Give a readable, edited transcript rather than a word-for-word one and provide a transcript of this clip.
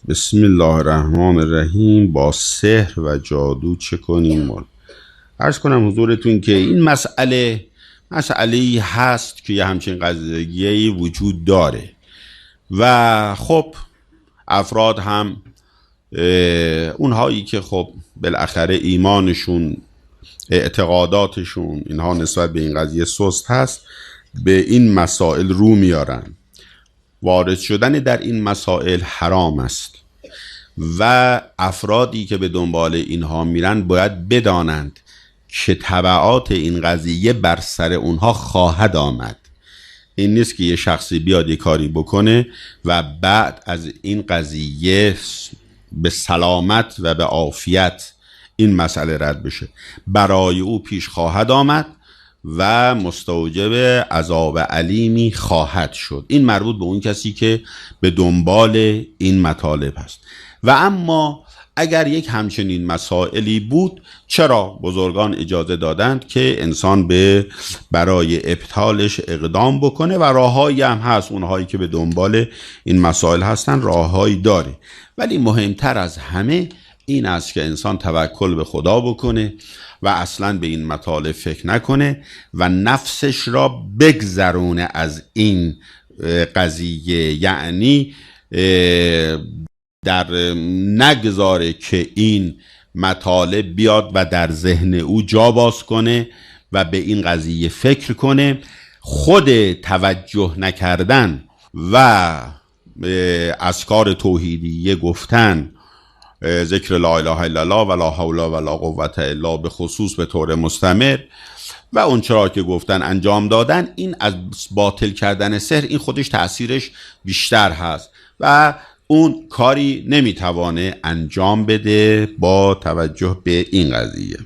بسم الله الرحمن الرحیم. با سحر و جادو چه کنیم؟ عرض کنم حضورتون که این مسئله هست که یه همچین قضیه‌ای وجود داره و خب افراد هم اونهایی که خب بالاخره ایمانشون، اعتقاداتشون اینها نسبت به این قضیه سست هست، به این مسائل رو میارن. وارد شدن در این مسائل حرام است و افرادی که به دنبال اینها میرن باید بدانند که تبعات این قضیه بر سر اونها خواهد آمد. این نیست که یه شخصی بیاد یه کاری بکنه و بعد از این قضیه به سلامت و به عافیت این مسئله رد بشه. برای او پیش خواهد آمد و مستوجب عذاب علیمی خواهد شد. این مربوط به اون کسی که به دنبال این مطالب هست. و اما اگر یک همچنین مسائلی بود، چرا بزرگان اجازه دادند که انسان برای ابطالش اقدام بکنه و راههایی هم هست. اونهایی که به دنبال این مسائل هستن راههایی داره، ولی مهمتر از همه این است که انسان توکل به خدا بکنه و اصلا به این مطالب فکر نکنه و نفسش را بگذرونه از این قضیه، یعنی در نگذاره که این مطالب بیاد و در ذهن او جا باز کنه و به این قضیه فکر کنه. خود توجه نکردن و اذکار توحیدیه گفتن، ذکر لا اله الا الله و لا حول و لا قوة الا به خصوص به طور مستمر و اون چرا که گفتن انجام دادن، این از باطل کردن سحر این خودش تأثیرش بیشتر هست و اون کاری نمیتوانه انجام بده با توجه به این قضیه.